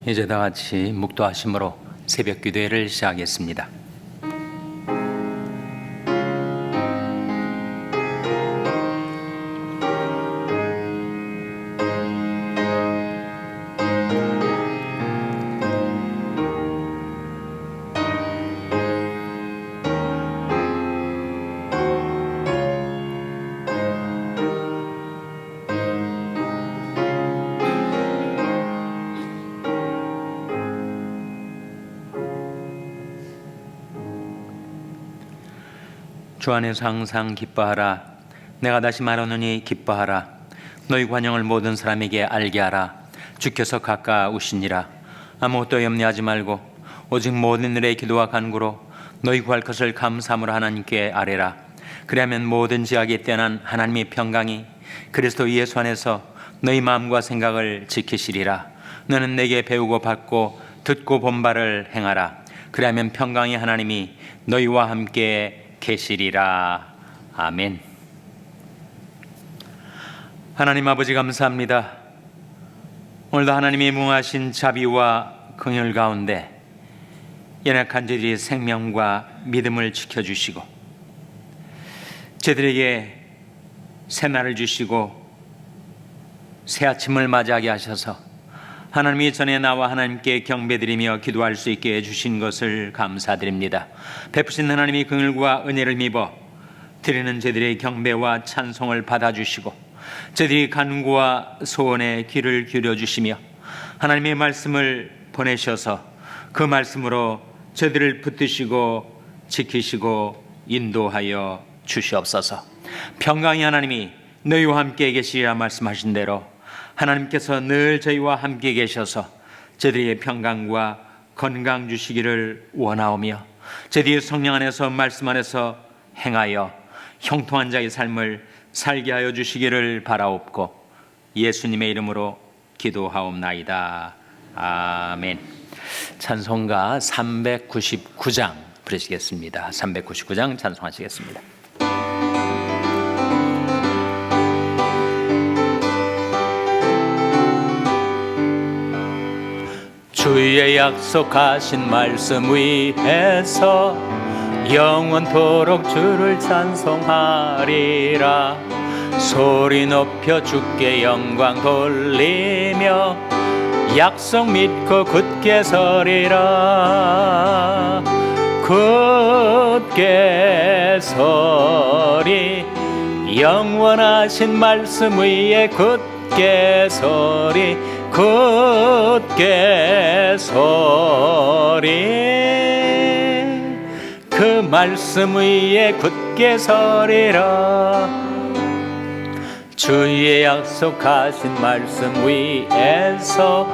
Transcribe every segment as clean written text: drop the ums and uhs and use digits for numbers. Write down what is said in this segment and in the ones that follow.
이제 다 같이 묵도하심으로 새벽 기도회를 시작하겠습니다. 주 안에서 항상 기뻐하라. 내가 다시 말하노니 기뻐하라. 너희 관용을 모든 사람에게 알게 하라. 주께서 가까우시니라. 아무것도 염려하지 말고 오직 모든 일에 기도와 간구로 너희 구할 것을 감사함으로 하나님께 아뢰라. 그리하면 모든 지각에 뛰어난 하나님의 평강이 그리스도 예수 안에서 너희 마음과 생각을 지키시리라. 너는 내게 배우고 받고 듣고 본 바를 행하라. 그리하면 평강의 하나님이 너희와 함께 계시리라. 아멘. 하나님 아버지 감사합니다. 오늘도 하나님의 무궁하신 자비와 긍휼 가운데 연약한 저희의 생명과 믿음을 지켜주시고 저희들에게 새날을 주시고 새 아침을 맞이하게 하셔서 하나님이 전에 나와 하나님께 경배드리며 기도할 수 있게 해주신 것을 감사드립니다. 베푸신 하나님이 긍휼과 은혜를 입어 드리는 저희들의 경배와 찬송을 받아주시고 저희들이 간구와 소원에 귀를 기울여주시며 하나님의 말씀을 보내셔서 그 말씀으로 저희들을 붙드시고 지키시고 인도하여 주시옵소서. 평강의 하나님이 너희와 함께 계시리라 말씀하신 대로 하나님께서 늘 저희와 함께 계셔서 저희들의 평강과 건강 주시기를 원하오며 저희들의 성령 안에서 말씀 안에서 행하여 형통한 자의 삶을 살게 하여 주시기를 바라옵고 예수님의 이름으로 기도하옵나이다. 아멘. 찬송가 399장 부르시겠습니다. 399장 찬송하시겠습니다. 주의 약속하신 말씀 위에서 영원토록 주를 찬송하리라. 소리 높여 주께 영광 돌리며 약속 믿고 굳게 서리라. 굳게 서리 영원하신 말씀 위에 굳게 서리 굳게 서리 그 말씀 위에 굳게 서리라. 주의 약속하신 말씀 위에서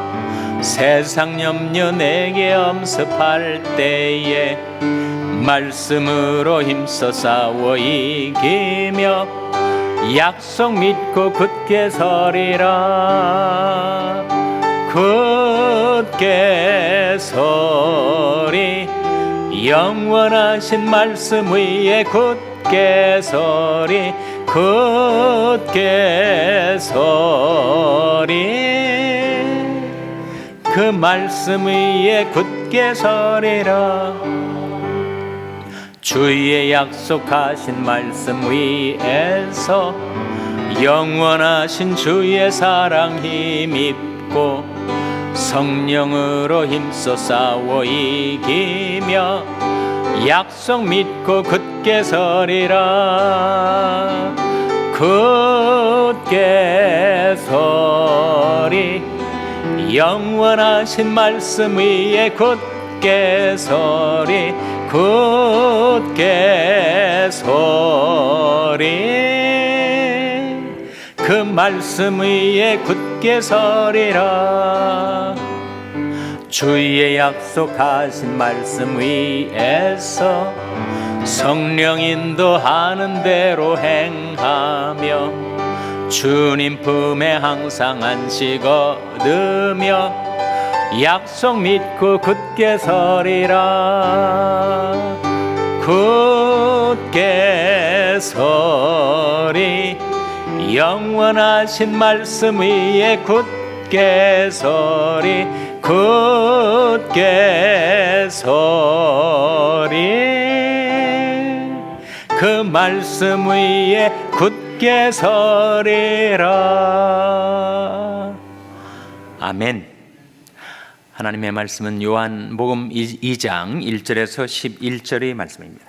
세상 염려 내게 엄습할 때에 말씀으로 힘써 싸워 이기며 약속 믿고 굳게 서리라. 굳게 서리 영원하신 말씀 위에 굳게 서리 굳게 서리 그 말씀 위에 굳게 서리라. 주의 약속하신 말씀 위에서 영원하신 주의 사랑 힘입고 성령으로 힘써 싸워 이기며 약속 믿고 굳게 서리라. 굳게 서리 영원하신 말씀 위에 굳게 서리 굳게 서리 그 말씀 위에 굳게 서리라. 주의 약속하신 말씀 위에서 성령 인도하는 대로 행하며 주님 품에 항상 안식 얻으며 약속 믿고 굳게 서리라. 굳게 서리 영원하신 말씀 위에 굳게 서리 굳게 서리 그 말씀 위에 굳게 서리라. 아멘. 하나님의 말씀은 요한복음 2장 1절에서 11절의 말씀입니다.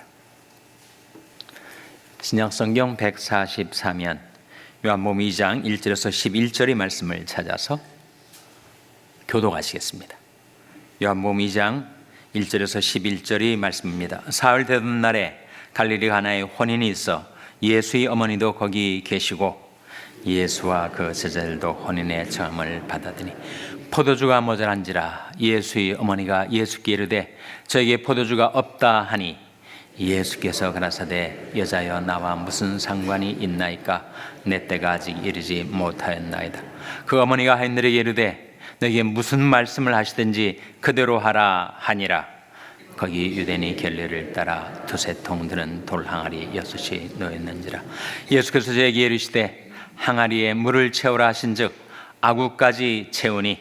신약성경 144면 요한복음 2장 1절에서 11절의 말씀을 찾아서 교독하시겠습니다. 요한복음 2장 1절에서 11절의 말씀입니다. 사흘 되던 날에 갈릴리 가나에 혼인이 있어 예수의 어머니도 거기 계시고 예수와 그 제자들도 혼인의 청함을 받았더니 포도주가 모자란지라 예수의 어머니가 예수께 이르되 저에게 포도주가 없다 하니 예수께서 가라사대 여자여 나와 무슨 상관이 있나이까 내 때가 아직 이르지 못하였나이다. 그 어머니가 하인들에게 이르되 너에게 무슨 말씀을 하시든지 그대로 하라 하니라. 거기 유대인이 결례를 따라 두세 통 드는 돌 항아리 6이 놓였는지라. 예수께서 저에게 이르시되 항아리에 물을 채우라 하신즉 아구까지 채우니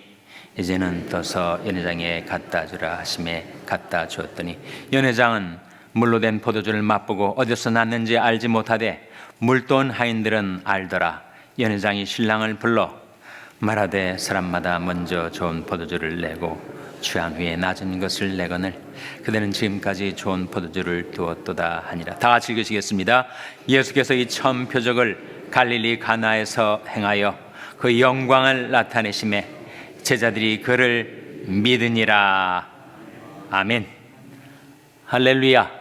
이제는 떠서 연회장에 갖다 주라 하심에 갖다 주었더니 연회장은 물로 된 포도주를 맛보고 어디서 났는지 알지 못하되 물돈 하인들은 알더라. 연회장이 신랑을 불러 말하되 사람마다 먼저 좋은 포도주를 내고 취한 후에 낮은 것을 내거늘 그대는 지금까지 좋은 포도주를 두었도다 하니라. 다 같이 읽으시겠습니다. 예수께서 이 처음 표적을 갈릴리 가나에서 행하여 그 영광을 나타내심에 제자들이 그를 믿으니라. 아멘. 할렐루야.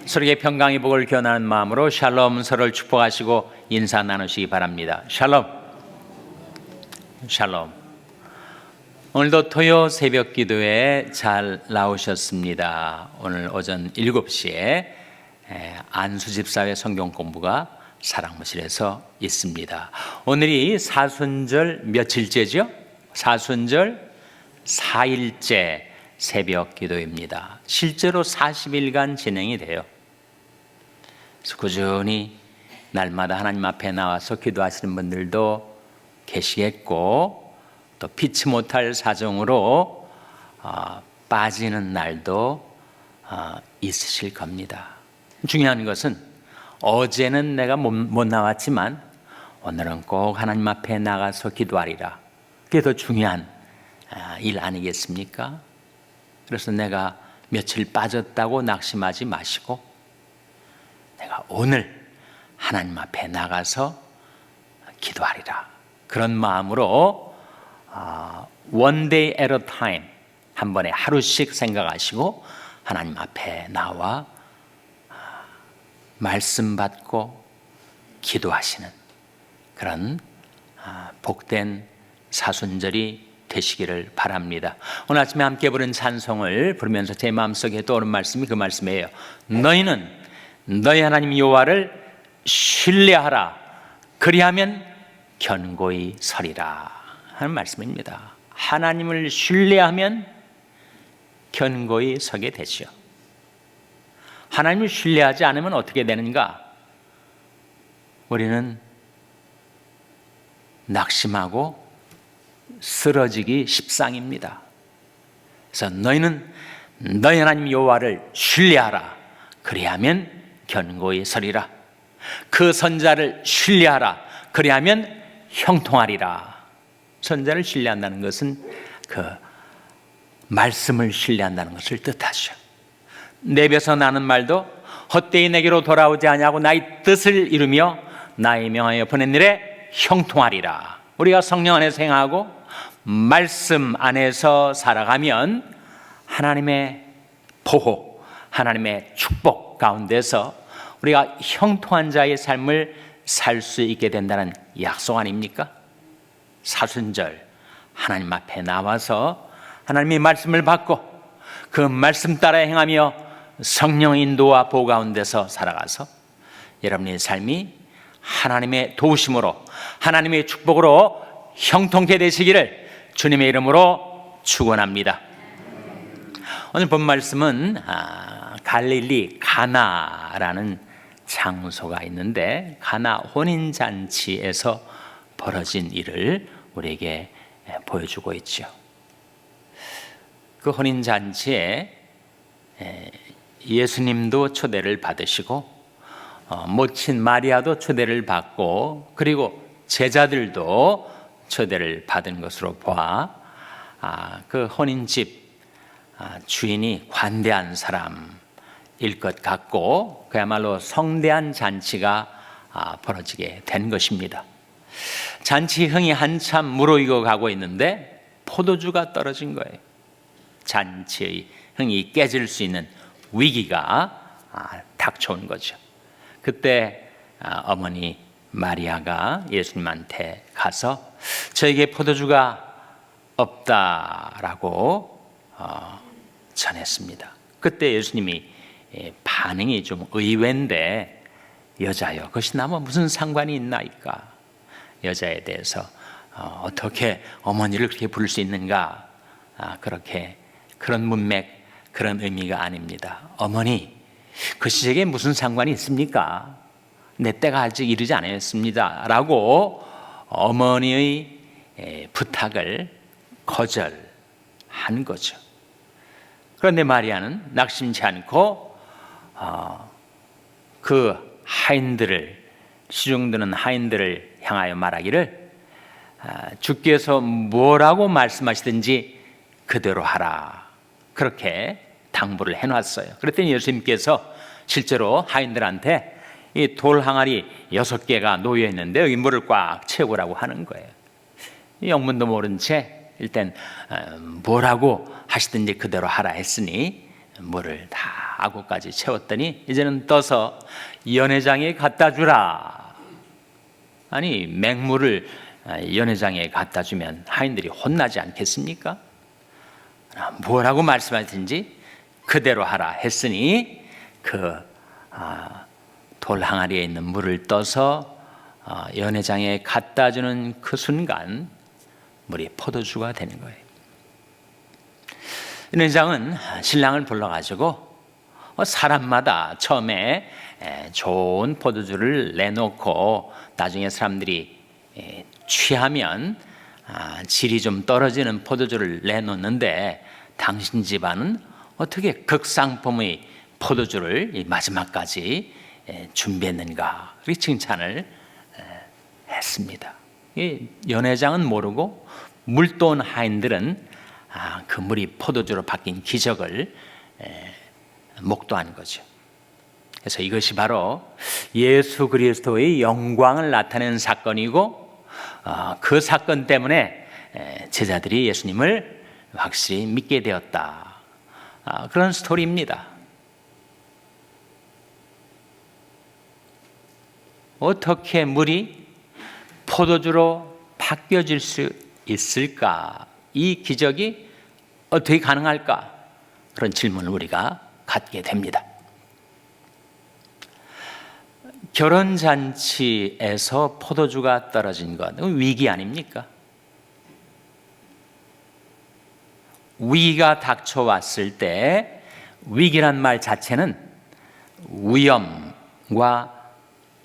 서로에게 평강의 복을 기원하는 마음으로 샬롬, 서로를 축복하시고 인사 나누시기 바랍니다. 샬롬. 샬롬. 오늘도 토요 새벽 기도에 잘 나오셨습니다. 오늘 오전 7시에 안수집사회 성경 공부가 사랑무실에서 있습니다. 오늘이 사순절 며칠째죠? 사순절 4일째 새벽 기도입니다. 실제로 40일간 진행이 돼요. 그래서 꾸준히 날마다 하나님 앞에 나와서 기도하시는 분들도 계시겠고 또 피치 못할 사정으로 빠지는 날도 있으실 겁니다. 중요한 것은 어제는 내가 못 나왔지만 오늘은 꼭 하나님 앞에 나가서 기도하리라. 그게 더 중요한 일 아니겠습니까? 그래서 내가 며칠 빠졌다고 낙심하지 마시고 내가 오늘 하나님 앞에 나가서 기도하리라. 그런 마음으로 one day at a time 한 번에 하루씩 생각하시고 하나님 앞에 나와 말씀 받고 기도하시는 그런 복된 사순절이 되시기를 바랍니다. 오늘 아침에 함께 부른 찬송을 부르면서 제 마음속에 떠오른 말씀이 그 말씀이에요. 너희는 너희 하나님 여호와를 신뢰하라. 그리하면 견고히 서리라 하는 말씀입니다. 하나님을 신뢰하면 견고히 서게 되죠. 하나님을 신뢰하지 않으면 어떻게 되는가? 우리는 낙심하고 쓰러지기 십상입니다. 그래서 너희는 너희 하나님 여호와를 신뢰하라. 그리하면 견고히 서리라. 그 선자를 신뢰하라. 그리하면 형통하리라. 선자를 신뢰한다는 것은 그 말씀을 신뢰한다는 것을 뜻하죠. 내 입에서 나는 말도 헛되이 내게로 돌아오지 아니하고 나의 뜻을 이루며 나의 명하여 보낸 일에 형통하리라. 우리가 성령 안에서 행하고 말씀 안에서 살아가면 하나님의 보호, 하나님의 축복 가운데서 우리가 형통한 자의 삶을 살 수 있게 된다는 약속 아닙니까? 사순절 하나님 앞에 나와서 하나님의 말씀을 받고 그 말씀 따라 행하며 성령 인도와 보호 가운데서 살아가서 여러분의 삶이 하나님의 도우심으로 하나님의 축복으로 형통케 되시기를 주님의 이름으로 축원합니다. 오늘 본 말씀은 갈릴리 가나라는 장소가 있는데 가나 혼인잔치에서 벌어진 일을 우리에게 보여주고 있죠. 그 혼인 잔치에 예수님도 초대를 받으시고 모친 마리아도 초대를 받고 그리고 제자들도 초대를 받은 것으로 보아 그 혼인집 주인이 관대한 사람일 것 같고 그야말로 성대한 잔치가 벌어지게 된 것입니다. 잔치 흥이 한참 무르익어 가고 있는데 포도주가 떨어진 거예요. 잔치의 흥이 깨질 수 있는 위기가 닥쳐온 거죠. 그때 어머니 마리아가 예수님한테 가서 저에게 포도주가 없다라고 전했습니다. 그때 예수님이 반응이 좀 의외인데 여자여 그것이 나와 무슨 상관이 있나이까. 여자에 대해서 어떻게 어머니를 그렇게 부를 수 있는가. 그렇게 그런 문맥 그런 의미가 아닙니다. 어머니 그 시절에 무슨 상관이 있습니까? 내 때가 아직 이르지 않았습니다 라고 어머니의 부탁을 거절한 거죠. 그런데 마리아는 낙심치 않고 그 하인들을 시중드는 하인들을 향하여 말하기를 주께서 뭐라고 말씀하시든지 그대로 하라 그렇게 당부를 해놨어요. 그랬더니 예수님께서 실제로 하인들한테 이 돌 항아리 6개가 놓여 있는데 여기 물을 꽉 채우라고 하는 거예요. 영문도 모른 채 일단 뭐라고 하시든지 그대로 하라 했으니 물을 다 아구까지 채웠더니 이제는 떠서 연회장에 갖다 주라. 아니 맹물을 연회장에 갖다 주면 하인들이 혼나지 않겠습니까? 뭐라고 말씀하든지 그대로 하라 했으니 그 돌 항아리에 있는 물을 떠서 연회장에 갖다 주는 그 순간 물이 포도주가 되는 거예요. 연회장은 신랑을 불러가지고 사람마다 처음에 좋은 포도주를 내놓고 나중에 사람들이 취하면 질이 좀 떨어지는 포도주를 내놓는데 당신 집안은 어떻게 극상품의 포도주를 마지막까지 준비했는가 그렇게 칭찬을 했습니다. 연회장은 모르고 물도온 하인들은 그 물이 포도주로 바뀐 기적을 목도한 거죠. 그래서 이것이 바로 예수 그리스도의 영광을 나타내는 사건이고 그 사건 때문에 제자들이 예수님을 확실히 믿게 되었다. 그런 스토리입니다. 어떻게 물이 포도주로 바뀌어질 수 있을까? 이 기적이 어떻게 가능할까? 그런 질문을 우리가 갖게 됩니다. 결혼잔치에서 포도주가 떨어진 것, 위기 아닙니까? 위기가 닥쳐왔을 때 위기란 말 자체는 위험과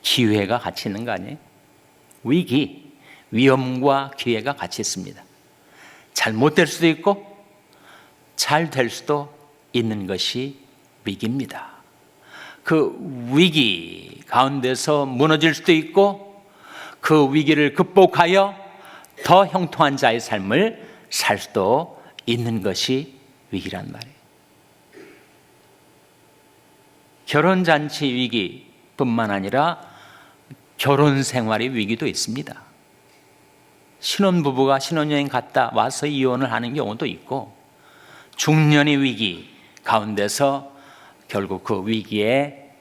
기회가 같이 있는 거 아니에요? 위기, 위험과 기회가 같이 있습니다. 잘못될 수도 있고 잘 될 수도 있는 것이 위기입니다. 그 위기 가운데서 무너질 수도 있고 그 위기를 극복하여 더 형통한 자의 삶을 살 수도 있는 것이 위기란 말이에요. 결혼잔치 위기뿐만 아니라 결혼 생활의 위기도 있습니다. 신혼부부가 신혼여행 갔다 와서 이혼을 하는 경우도 있고 중년의 위기 가운데서 결국 그 위기에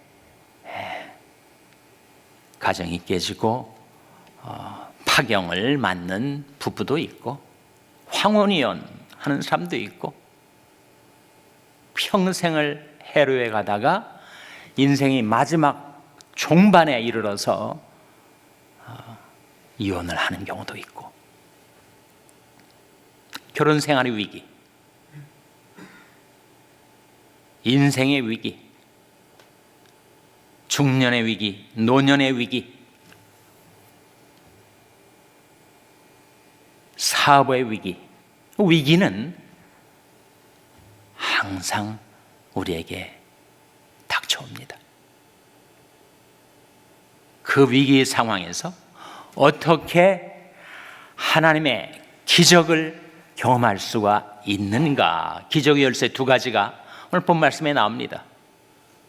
가정이 깨지고 파경을 맞는 부부도 있고 황혼이혼 하는 사람도 있고 평생을 해로해 가다가 인생의 마지막 종반에 이르러서 이혼을 하는 경우도 있고 결혼 생활의 위기, 인생의 위기, 중년의 위기, 노년의 위기, 사업의 위기. 위기는 항상 우리에게 닥쳐옵니다. 그 위기 상황에서 어떻게 하나님의 기적을 경험할 수가 있는가? 기적의 열쇠 두 가지가 오늘 본 말씀에 나옵니다.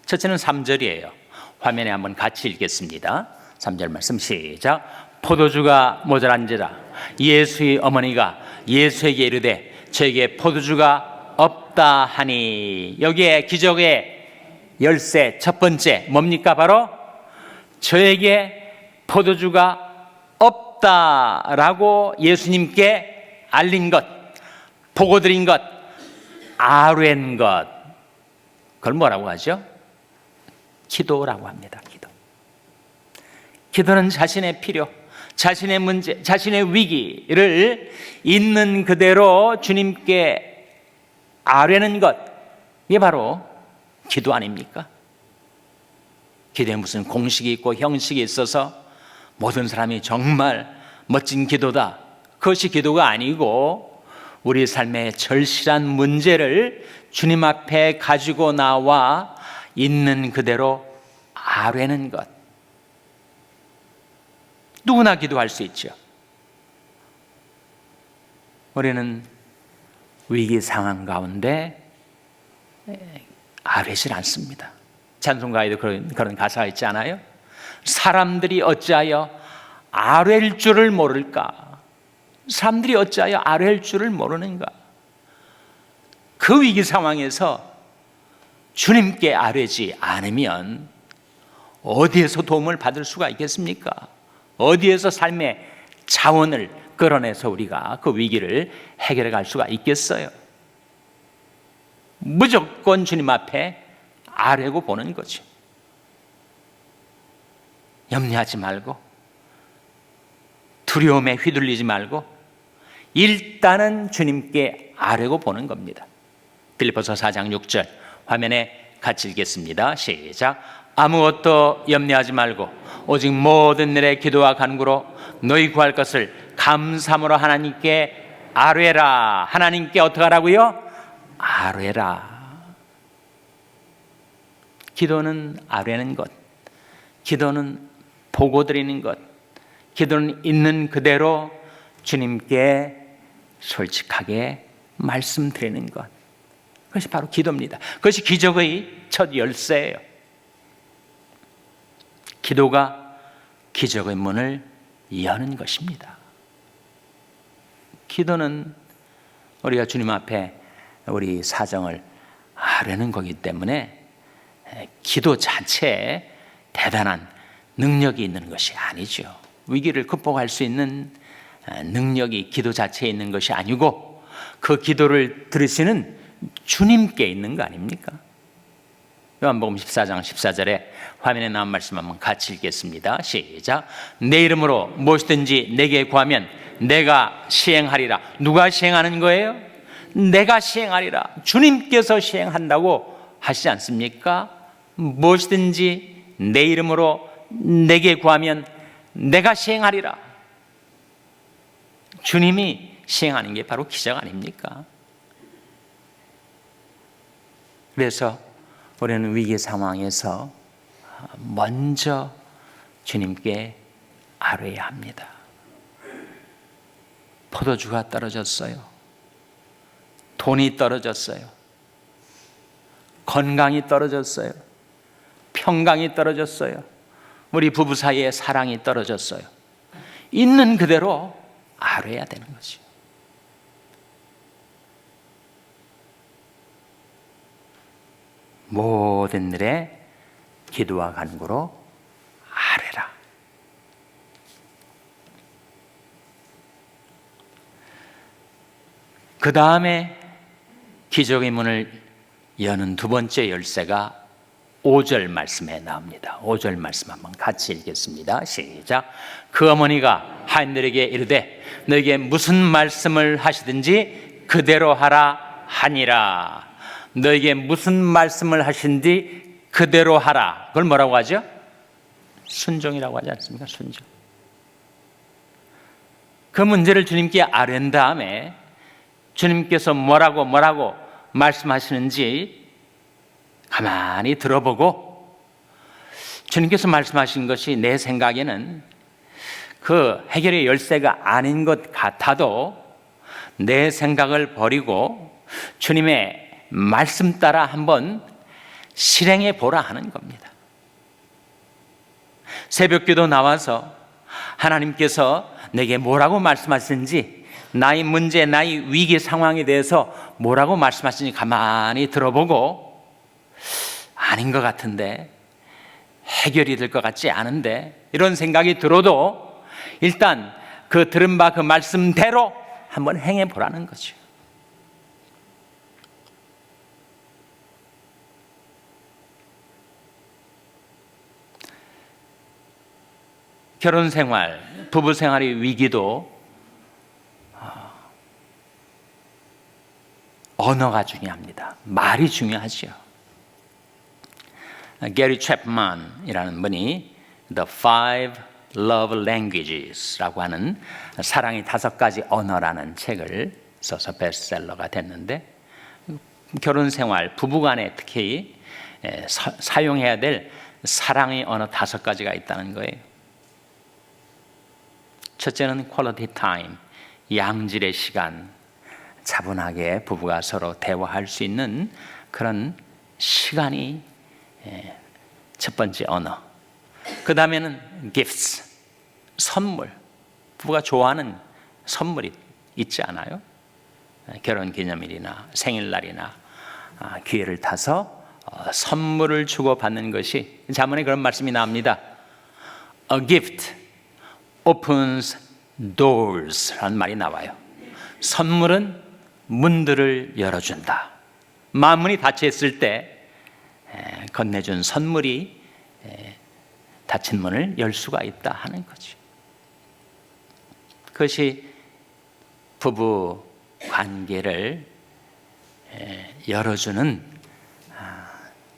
첫째는 3절이에요. 화면에 한번 같이 읽겠습니다. 3절 말씀 시작. 포도주가 모자란지라 예수의 어머니가 예수에게 이르되 저에게 포도주가 없다 하니, 여기에 기적의 열쇠 첫 번째 뭡니까? 바로 저에게 포도주가 없다라고 예수님께 알린 것, 보고드린 것, 아뢰는 것, 그걸 뭐라고 하죠? 기도라고 합니다. 기도는 자신의 필요, 자신의 문제, 자신의 위기를 있는 그대로 주님께 아뢰는 것, 이게 바로 기도 아닙니까? 기도에 무슨 공식이 있고 형식이 있어서 모든 사람이 정말 멋진 기도다, 그것이 기도가 아니고 우리 삶의 절실한 문제를 주님 앞에 가지고 나와 있는 그대로 아뢰는 것. 누구나 기도할 수 있죠. 우리는 위기 상황 가운데 아뢰질 않습니다. 찬송가에도 그런 가사가 있지 않아요? 사람들이 어찌하여 아뢰일 줄을 모를까? 사람들이 어찌하여 아뢰일 줄을 모르는가? 그 위기 상황에서 주님께 아뢰지 않으면 어디에서 도움을 받을 수가 있겠습니까? 어디에서 삶의 자원을 끌어내서 우리가 그 위기를 해결해 갈 수가 있겠어요? 무조건 주님 앞에 아뢰고 보는 거죠. 염려하지 말고, 두려움에 휘둘리지 말고 일단은 주님께 아뢰고 보는 겁니다. 빌립보서 4장 6절 화면에 같이 읽겠습니다. 시작. 아무것도 염려하지 말고 오직 모든 일에 기도와 간구로 너희 구할 것을 감사함으로 하나님께 아뢰라. 하나님께 어떻게 하라고요? 아뢰라. 기도는 아뢰는 것, 기도는 보고드리는 것, 기도는 있는 그대로 주님께 솔직하게 말씀드리는 것, 그것이 바로 기도입니다. 그것이 기적의 첫 열쇠예요. 기도가 기적의 문을 여는 것입니다. 기도는 우리가 주님 앞에 우리 사정을 아뢰는 거기 때문에 기도 자체에 대단한 능력이 있는 것이 아니죠. 위기를 극복할 수 있는 능력이 기도 자체에 있는 것이 아니고 그 기도를 들으시는 주님께 있는 거 아닙니까? 요한복음 14장 14절에 화면에 나온 말씀 한번 같이 읽겠습니다. 시작. 내 이름으로 무엇이든지 내게 구하면 내가 시행하리라. 누가 시행하는 거예요? 내가 시행하리라. 주님께서 시행한다고 하시지 않습니까? 무엇이든지 내 이름으로 내게 구하면 내가 시행하리라. 주님이 시행하는 게 바로 기적 아닙니까? 그래서 우리는 위기 상황에서 먼저 주님께 아뢰야 합니다. 포도주가 떨어졌어요. 돈이 떨어졌어요. 건강이 떨어졌어요. 평강이 떨어졌어요. 우리 부부 사이에 사랑이 떨어졌어요. 있는 그대로 아뢰야 되는 거죠. 모든 일에 기도와 간구로 아뢰라. 그 다음에 기적의 문을 여는 두 번째 열쇠가 5절 말씀에 나옵니다. 5절 말씀 한번 같이 읽겠습니다. 시작. 그 어머니가 하인들에게 이르되 너에게 무슨 말씀을 하시든지 그대로 하라 하니라. 너에게 무슨 말씀을 하신지 그대로 하라. 그걸 뭐라고 하죠? 순종이라고 하지 않습니까? 순종. 그 문제를 주님께 아뢰는 다음에 주님께서 뭐라고 말씀하시는지 가만히 들어보고, 주님께서 말씀하신 것이 내 생각에는 그 해결의 열쇠가 아닌 것 같아도 내 생각을 버리고 주님의 말씀 따라 한번 실행해 보라 하는 겁니다. 새벽기도 나와서 하나님께서 내게 뭐라고 말씀하시는지, 나의 문제, 나의 위기 상황에 대해서 뭐라고 말씀하시는지 가만히 들어보고, 아닌 것 같은데, 해결이 될 것 같지 않은데, 이런 생각이 들어도 일단 그 들은 바 그 말씀대로 한번 행해 보라는 거죠. 결혼 생활, 부부 생활의 위기도 언어가 중요합니다. 말이 중요하죠. 게리 챕만이라는 분이 The Five Love Languages라고 하는 사랑의 5가지 언어라는 책을 써서 베스트셀러가 됐는데, 결혼 생활, 부부간에 특히 사용해야 될 사랑의 언어 5가지가 있다는 거예요. 첫째는 quality time, 양질의 시간, 차분하게 부부가 서로 대화할 수 있는 그런 시간이 첫 번째 언어. 그 다음에는 gifts, 선물. 부부가 좋아하는 선물이 있지 않아요? 결혼 기념일이나 생일날이나 기회를 타서 선물을 주고받는 것이, 자문에 그런 말씀이 나옵니다. A gift opens doors 라는 말이 나와요. 선물은 문들을 열어준다. 마음문이 닫혀 있을 때 건네준 선물이 닫힌 문을 열 수가 있다 하는 거죠. 그것이 부부 관계를 열어주는,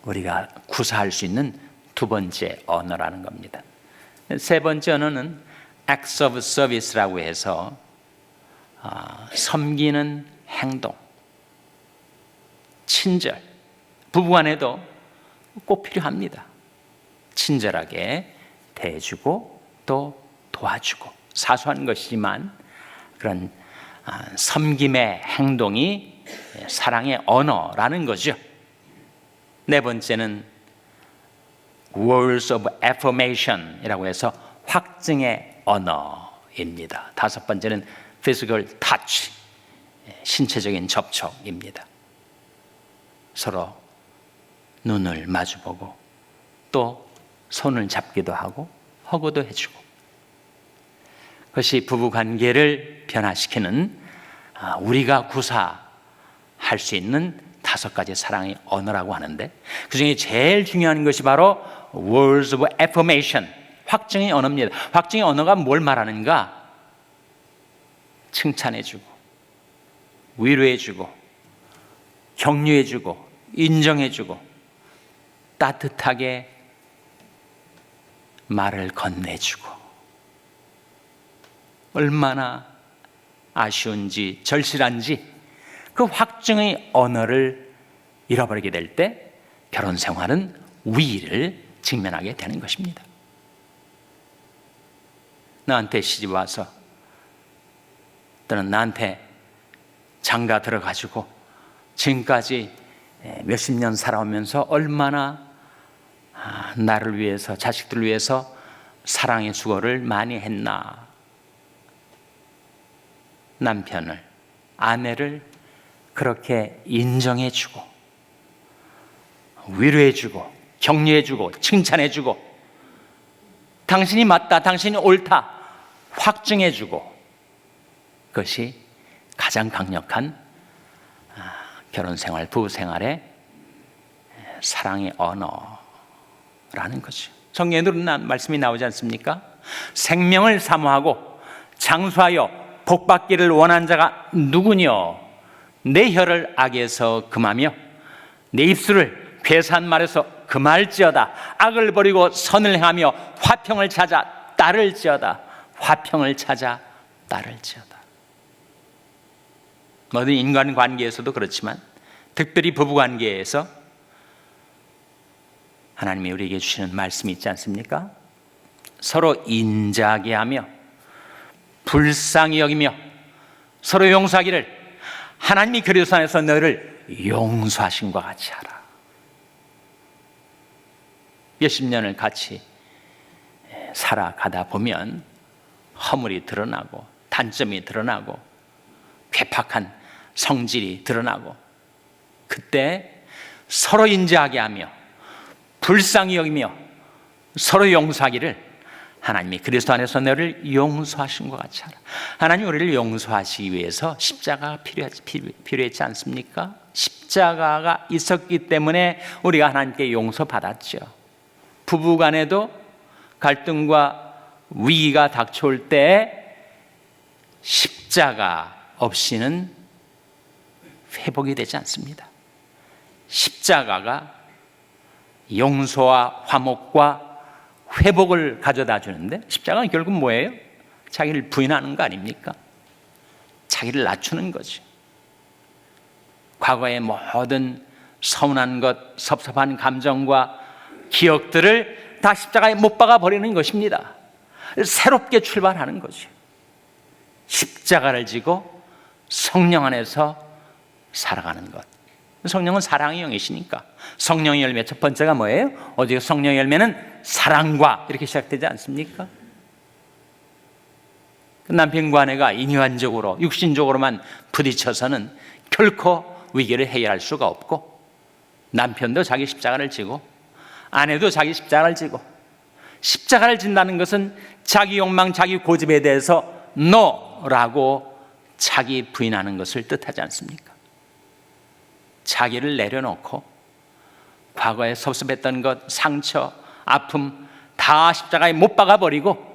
우리가 구사할 수 있는 두 번째 언어라는 겁니다. 세 번째 언어는 acts of service라고 해서 섬기는 행동, 친절. 부부간에도 꼭 필요합니다. 친절하게 대해주고 또 도와주고, 사소한 것이지만 그런 섬김의 행동이 사랑의 언어라는 거죠. 네 번째는 words of affirmation이라고 해서 확증의 언어입니다. 다섯 번째는 physical touch, 신체적인 접촉입니다. 서로 눈을 마주보고 또 손을 잡기도 하고 허구도 해주고, 그것이 부부 관계를 변화시키는, 우리가 구사할 수 있는 5가지 사랑의 언어라고 하는데, 그 중에 제일 중요한 것이 바로 words of affirmation, 확증의 언어입니다. 확증의 언어가 뭘 말하는가? 칭찬해주고, 위로해주고, 격려해주고, 인정해주고, 따뜻하게 말을 건네주고, 얼마나 아쉬운지 절실한지 그 확증의 언어를 잃어버리게 될 때 결혼 생활은 위기를 직면하게 되는 것입니다. 나한테 시집 와서 또는 나한테 장가 들어가지고 지금까지 몇십 년 살아오면서 얼마나 나를 위해서, 자식들을 위해서 사랑의 수고를 많이 했나. 남편을, 아내를 그렇게 인정해주고 위로해주고 격려해주고 칭찬해주고, 당신이 맞다, 당신이 옳다 확증해주고, 그것이 가장 강력한 결혼생활, 부부생활의 사랑의 언어라는 거죠. 성경에는 말씀이 나오지 않습니까? 생명을 사모하고 장수하여 복받기를 원한 자가 누구뇨? 내 혀를 악에서 금하며 내 입술을 괴사한 말에서 금할지어다. 악을 버리고 선을 행하며 화평을 찾아 따를지어다. 화평을 찾아 따를지어다. 모든 인간관계에서도 그렇지만 특별히 부부관계에서 하나님이 우리에게 주시는 말씀이 있지 않습니까? 서로 인자하게 하며 불쌍히 여기며 서로 용서하기를 하나님이 그리스도 안에서 너를 용서하신 것 같이 하라. 몇십 년을 같이 살아가다 보면 허물이 드러나고 단점이 드러나고 괴팍한 성질이 드러나고, 그때 서로 인자하게 하며 불쌍히 여기며 서로 용서하기를 하나님이 그리스도 안에서 너를 용서하신 것 같이 하라. 하나님 우리를 용서하시기 위해서 십자가가 필요했지 않습니까? 십자가가 있었기 때문에 우리가 하나님께 용서받았죠. 부부간에도 갈등과 위기가 닥쳐올 때 십자가 없이는 회복이 되지 않습니다. 십자가가 용서와 화목과 회복을 가져다 주는데, 십자가는 결국 뭐예요? 자기를 부인하는 거 아닙니까? 자기를 낮추는 거죠. 과거의 모든 서운한 것, 섭섭한 감정과 기억들을 다 십자가에 못 박아 버리는 것입니다. 새롭게 출발하는 거죠. 십자가를 지고 성령 안에서 살아가는 것. 성령은 사랑의 영이시니까 성령의 열매 첫 번째가 뭐예요? 오직 성령의 열매는 사랑과 이렇게 시작되지 않습니까? 남편과 아내가 인간적으로 육신적으로만 부딪혀서는 결코 위기를 해결할 수가 없고, 남편도 자기 십자가를 지고 아내도 자기 십자가를 지고, 십자가를 진다는 것은 자기 욕망, 자기 고집에 대해서 NO라고 자기 부인하는 것을 뜻하지 않습니까? 자기를 내려놓고 과거에 섭섭했던 것, 상처, 아픔 다 십자가에 못 박아버리고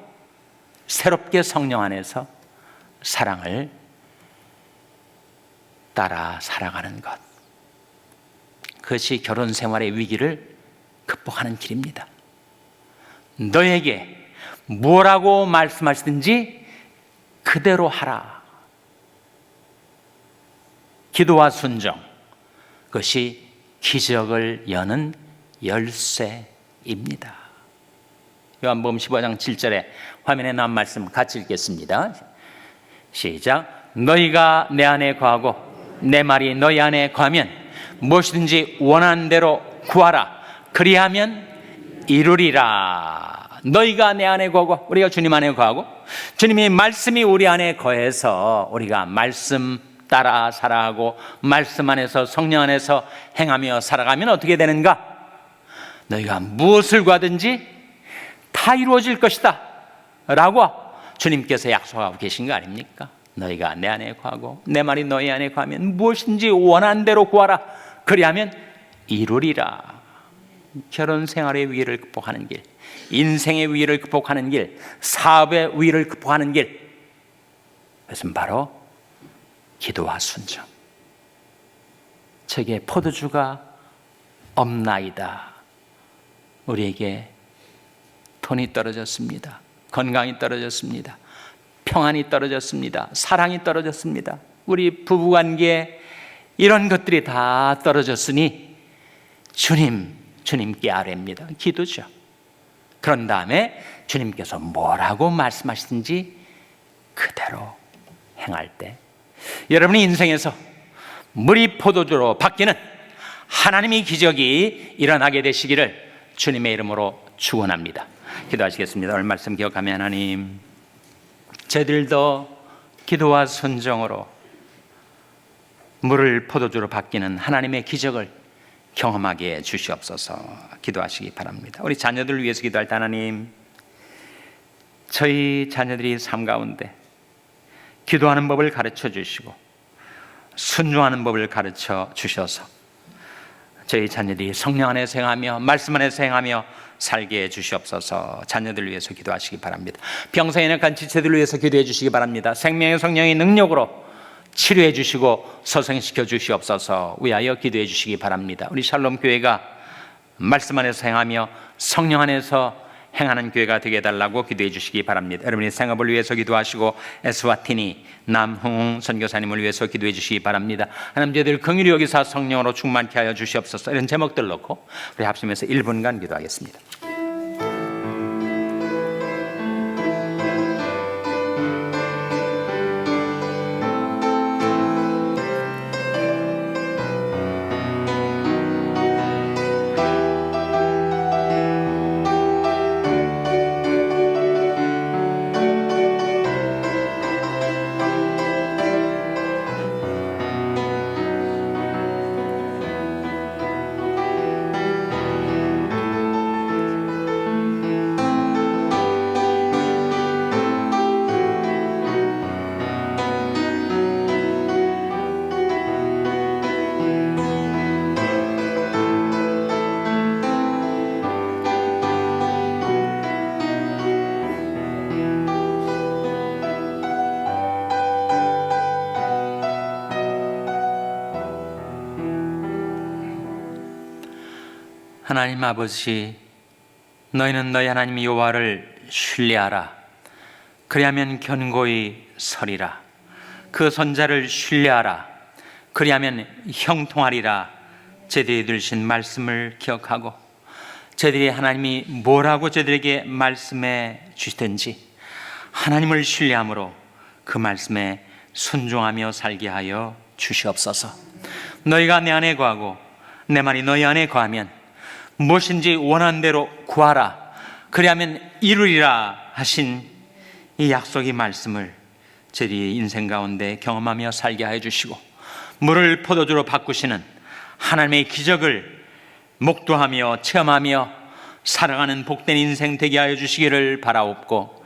새롭게 성령 안에서 사랑을 따라 살아가는 것, 그것이 결혼 생활의 위기를 극복하는 길입니다. 너에게 뭐라고 말씀하시든지 그대로 하라. 기도와 순종, 그것이 기적을 여는 열쇠입니다. 요한복음 15장 7절에 화면에 나온 말씀 같이 읽겠습니다. 시작. 너희가 내 안에 거하고 내 말이 너희 안에 거하면 무엇이든지 원하는 대로 구하라. 그리하면 이루리라. 너희가 내 안에 거하고, 우리가 주님 안에 거하고 주님의 말씀이 우리 안에 거해서 우리가 말씀 따라 살아가고 말씀 안에서 성령 안에서 행하며 살아가면 어떻게 되는가? 너희가 무엇을 구하든지 다 이루어질 것이다 라고 주님께서 약속하고 계신 거 아닙니까? 너희가 내 안에 거하고 내 말이 너희 안에 거하면 무엇인지 원하는 대로 구하라. 그리하면 이루리라. 결혼 생활의 위기를 극복하는 길, 인생의 위기를 극복하는 길, 사업의 위기를 극복하는 길, 그것은 바로 기도와 순종. 저게 포도주가 없나이다. 우리에게 돈이 떨어졌습니다. 건강이 떨어졌습니다. 평안이 떨어졌습니다. 사랑이 떨어졌습니다. 우리 부부관계에 이런 것들이 다 떨어졌으니 주님께 아뢰입니다. 기도죠. 그런 다음에 주님께서 뭐라고 말씀하시든지 그대로 행할 때 여러분의 인생에서 물이 포도주로 바뀌는 하나님의 기적이 일어나게 되시기를 주님의 이름으로 축원합니다. 기도하시겠습니다. 오늘 말씀 기억하며 하나님, 저희들도 기도와 순종으로 물을 포도주로 바뀌는 하나님의 기적을 경험하게 주시옵소서. 기도하시기 바랍니다. 우리 자녀들을 위해서 기도할 때 하나님, 저희 자녀들이 삶 가운데 기도하는 법을 가르쳐 주시고 순종하는 법을 가르쳐 주셔서 저희 자녀들이 성령 안에서 행하며 말씀 안에서 행하며 살게 해 주시옵소서. 자녀들을 위해서 기도하시기 바랍니다. 병상에 약한 지체들을 위해서 기도해 주시기 바랍니다. 생명의 성령의 능력으로 치료해 주시고 소생시켜 주시옵소서. 위하여 기도해 주시기 바랍니다. 우리 샬롬 교회가 말씀 안에서 행하며 성령 안에서 행하는 교회가 되게 해달라고 기도해 주시기 바랍니다. 여러분의 생업을 위해서 기도하시고 에스와티니 남흥 선교사님을 위해서 기도해 주시기 바랍니다. 하나님 저희들 긍휼히 여기사 성령으로 충만케 하여 주시옵소서. 이런 제목들 놓고 우리 합심해서 1분간 기도하겠습니다. 하나님 아버지, 너희는 너희 하나님 여호와를 신뢰하라. 그리하면 견고히 서리라. 그 선자를 신뢰하라. 그리하면 형통하리라. 저들이 들으신 말씀을 기억하고 저들이 하나님이 뭐라고 저들에게 말씀해 주시든지 하나님을 신뢰함으로 그 말씀에 순종하며 살게 하여 주시옵소서. 너희가 내 안에 거하고 내 말이 너희 안에 거하면 무엇인지 원하는 대로 구하라. 그리하면 이루리라 하신 이 약속의 말씀을 저희 인생 가운데 경험하며 살게 하여 주시고 물을 포도주로 바꾸시는 하나님의 기적을 목도하며 체험하며 살아가는 복된 인생 되게 하여 주시기를 바라옵고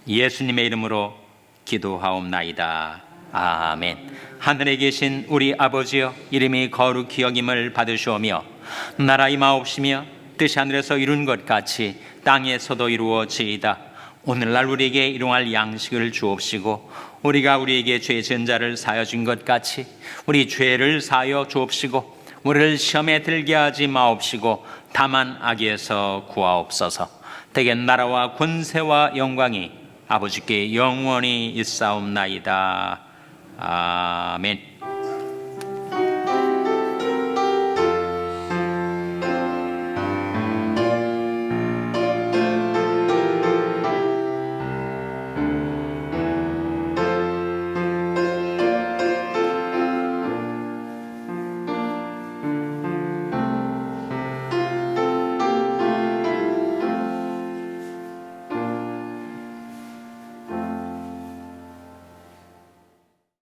예수님의 이름으로 기도하옵나이다. 아멘. 하늘에 계신 우리 아버지여, 이름이 거룩히 여김을 받으시오며 나라 임하옵시며 뜻이 하늘에서 이룬 것 같이 땅에서도 이루어지이다. 오늘날 우리에게 일용할 양식을 주옵시고 우리가 우리에게 죄 지은 자를 사하여 준 것 같이 우리 죄를 사하여 주옵시고 우리를 시험에 들게 하지 마옵시고 다만 악에서 구하옵소서. 대개 나라와 권세와 영광이 아버지께 영원히 있사옵나이다. 아멘.